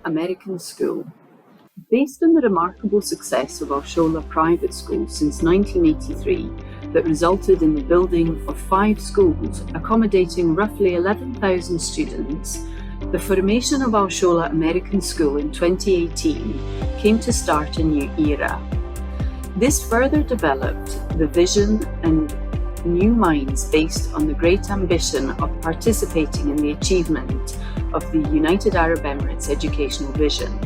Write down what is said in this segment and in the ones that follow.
American School. Based on the remarkable success of Shola private schools since 1983 that resulted in the building of 5 schools accommodating roughly 11,000 students, the formation of Shola American School in 2018 came to start a new era. This further developed the vision and new minds based on the great ambition of participating in the achievement of the United Arab Emirates educational vision.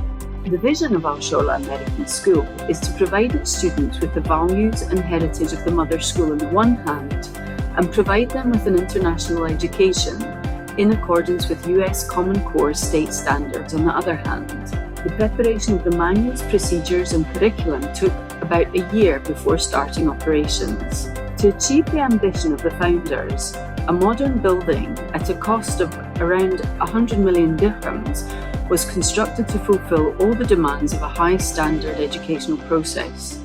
The vision of Shola American School is to provide its students with the values and heritage of the mother school on the one hand, and provide them with an international education in accordance with US Common Core state standards on the other hand. The preparation of the manuals, procedures and curriculum took about a year before starting operations. To achieve the ambition of the founders, a modern building at a cost of around 100 million dirhams was constructed to fulfill all the demands of a high-standard educational process.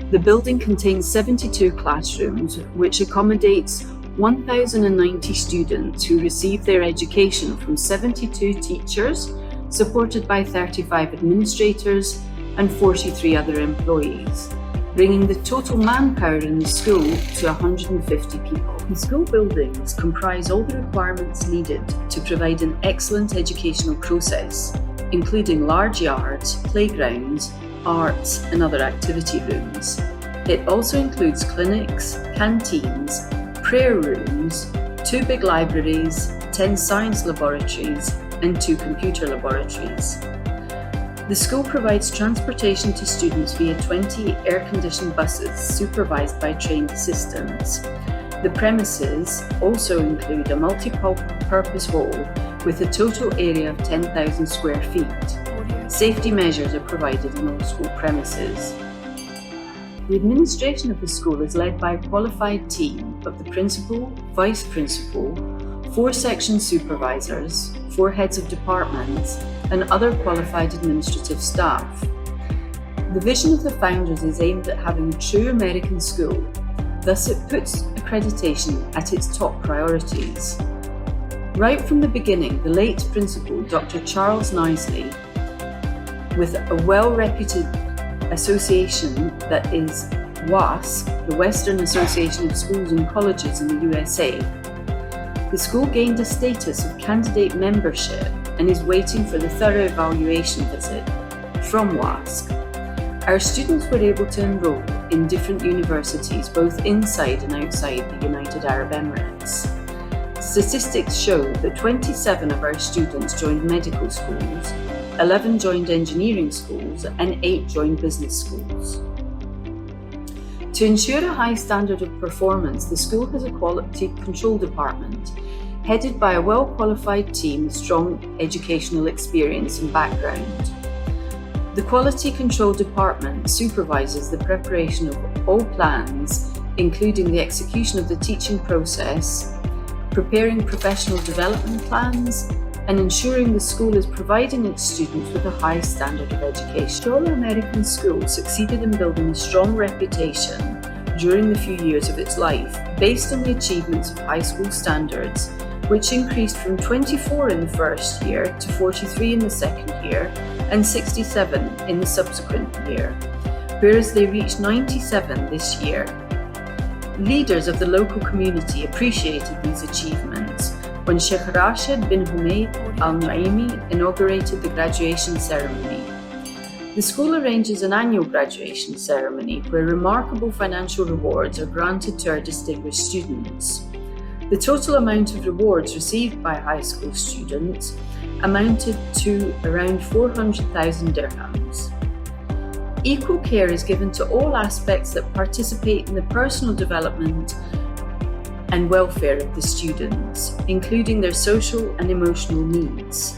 The building contains 72 classrooms, which accommodates 1,090 students who receive their education from 72 teachers, supported by 35 administrators and 43 other employees, bringing the total manpower in the school to 150 people. The school buildings comprise all the requirements needed to provide an excellent educational process, including large yards, playgrounds, arts and other activity rooms. It also includes clinics, canteens, prayer rooms, 2 big libraries, 10 science laboratories and 2 computer laboratories. The school provides transportation to students via 20 air-conditioned buses supervised by trained assistants. The premises also include a multi-purpose hall with a total area of 10,000 square feet. Safety measures are provided in all school premises. The administration of the school is led by a qualified team of the principal, vice principal, 4 section supervisors, 4 heads of departments, and other qualified administrative staff. The vision of the founders is aimed at having a true American school, thus it puts accreditation at its top priorities. Right from the beginning, the late principal, Dr. Charles Knisley, with a well-reputed association that is WASC, the Western Association of Schools and Colleges in the USA, the school gained a status of candidate membership and is waiting for the thorough evaluation visit from WASC. Our students were able to enroll in different universities, both inside and outside the United Arab Emirates. Statistics show that 27 of our students joined medical schools, 11 joined engineering schools, and 8 joined business schools. To ensure a high standard of performance, the school has a quality control department, headed by a well-qualified team with strong educational experience and background. The Quality Control Department supervises the preparation of all plans, including the execution of the teaching process, preparing professional development plans, and ensuring the school is providing its students with a high standard of education. Shola American School succeeded in building a strong reputation during the few years of its life, based on the achievements of high school standards, which increased from 24 in the first year to 43 in the second year and 67 in the subsequent year, whereas they reached 97 this year. Leaders of the local community appreciated these achievements when Sheikh Rashid bin Humayd Al Naimi inaugurated the graduation ceremony. The school arranges an annual graduation ceremony where remarkable financial rewards are granted to our distinguished students. The total amount of rewards received by high school students amounted to around 400,000 dirhams. Equal care is given to all aspects that participate in the personal development and welfare of the students, including their social and emotional needs.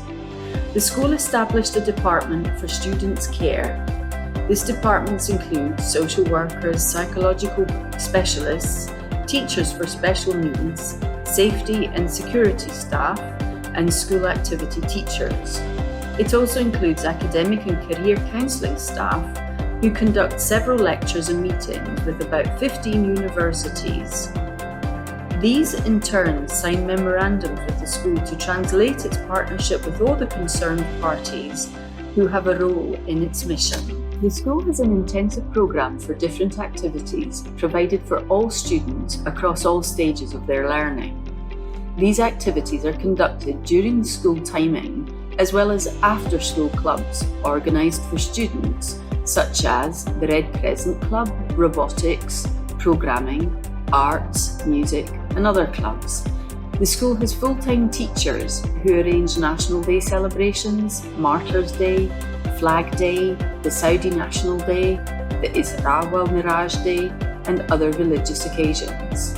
The school established a department for students' care. This department includes social workers, psychological specialists, teachers for special needs, safety and security staff, and school activity teachers. It also includes academic and career counselling staff who conduct several lectures and meetings with about 15 universities. These in turn sign memorandums with the school to translate its partnership with all the concerned parties who have a role in its mission. The school has an intensive programme for different activities provided for all students across all stages of their learning. These activities are conducted during the school timing as well as after-school clubs organised for students such as the Red Crescent Club, robotics, programming, arts, music and other clubs. The school has full-time teachers who arrange National Day celebrations, Martyrs' Day, Flag Day, the Saudi National Day, the Isra wal Miraj Day and other religious occasions.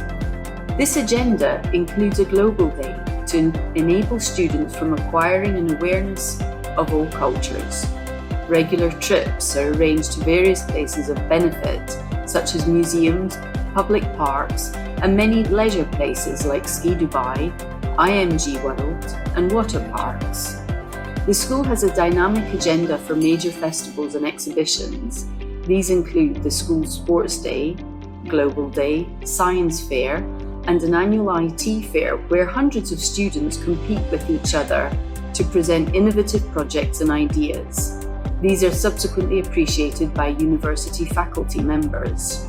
This agenda includes a global day to enable students from acquiring an awareness of all cultures. Regular trips are arranged to various places of benefit such as museums, public parks and many leisure places like Ski Dubai, IMG World and water parks. The school has a dynamic agenda for major festivals and exhibitions. These include the School Sports Day, Global Day, Science Fair and an annual IT fair where hundreds of students compete with each other to present innovative projects and ideas. These are subsequently appreciated by university faculty members.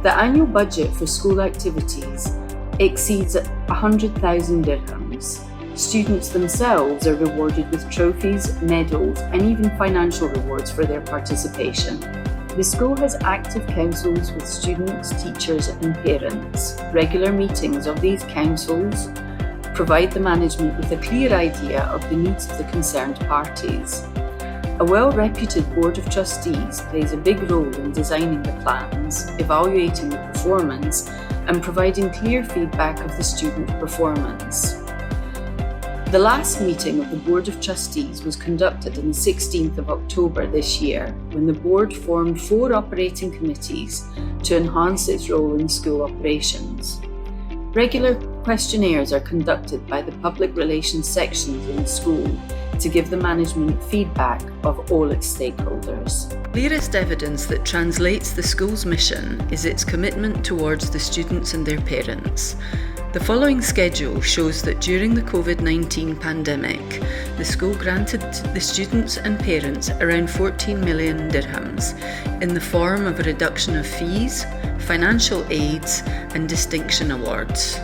The annual budget for school activities exceeds 100,000 dirhams. Students themselves are rewarded with trophies, medals, and even financial rewards for their participation. The school has active councils with students, teachers, and parents. Regular meetings of these councils provide the management with a clear idea of the needs of the concerned parties. A well-reputed Board of Trustees plays a big role in designing the plans, evaluating the performance, and providing clear feedback of the student performance. The last meeting of the Board of Trustees was conducted on the 16th of October this year, when the board formed 4 operating committees to enhance its role in school operations. Regular questionnaires are conducted by the public relations sections in the school to give the management feedback of all its stakeholders. Clearest evidence that translates the school's mission is its commitment towards the students and their parents. The following schedule shows that during the COVID-19 pandemic, the school granted the students and parents around 14 million dirhams in the form of a reduction of fees, financial aids and distinction awards.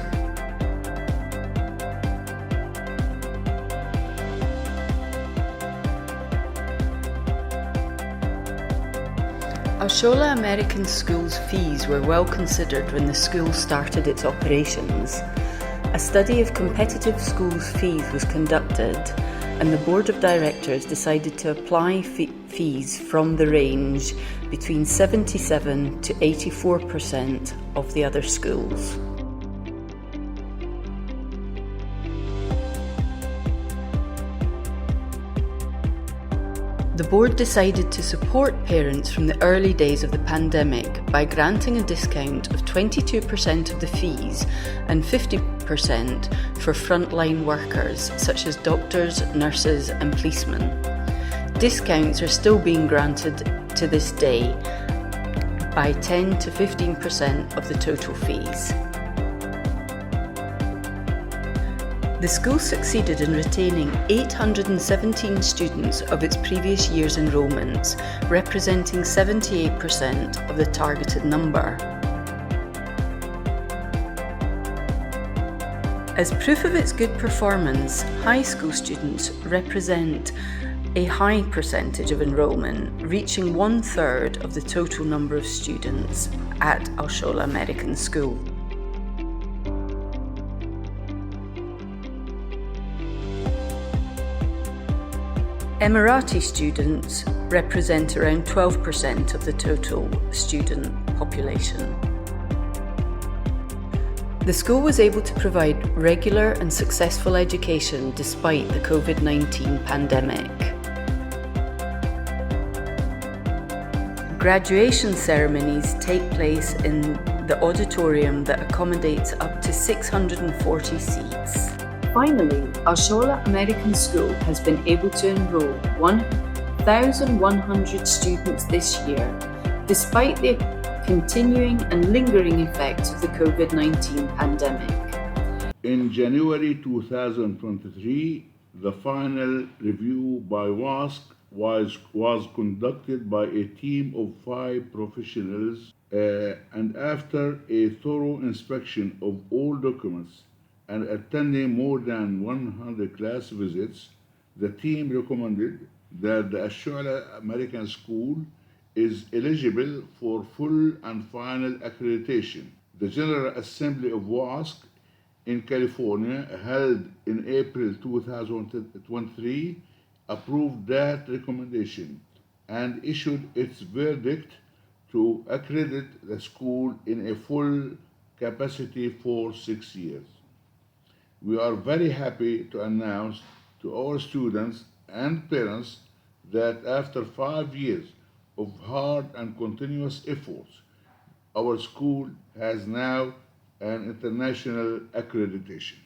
Al-Shola American School's fees were well considered when the school started its operations. A study of competitive schools' fees was conducted and the Board of Directors decided to apply fees from the range between 77 to 84% of the other schools. The board decided to support parents from the early days of the pandemic by granting a discount of 22% of the fees and 50% for frontline workers such as doctors, nurses and policemen. Discounts are still being granted to this day by 10 to 15% of the total fees. The school succeeded in retaining 817 students of its previous year's enrolments, representing 78% of the targeted number. As proof of its good performance, high school students represent a high percentage of enrolment, reaching 1/3 of the total number of students at Al-Shola American School. Emirati students represent around 12% of the total student population. The school was able to provide regular and successful education despite the COVID-19 pandemic. Graduation ceremonies take place in the auditorium that accommodates up to 640 seats. Finally, Al-Shola American School has been able to enroll 1,100 students this year, despite the continuing and lingering effects of the COVID-19 pandemic. In January 2023, the final review by WASC was conducted by a team of 5 professionals, and after a thorough inspection of all documents and attending more than 100 class visits, the team recommended that the Ash'Ala American School is eligible for full and final accreditation. The General Assembly of WASC in California, held in April 2023, approved that recommendation and issued its verdict to accredit the school in a full capacity for 6 years. We are very happy to announce to our students and parents that after 5 years of hard and continuous efforts, our school has now an international accreditation.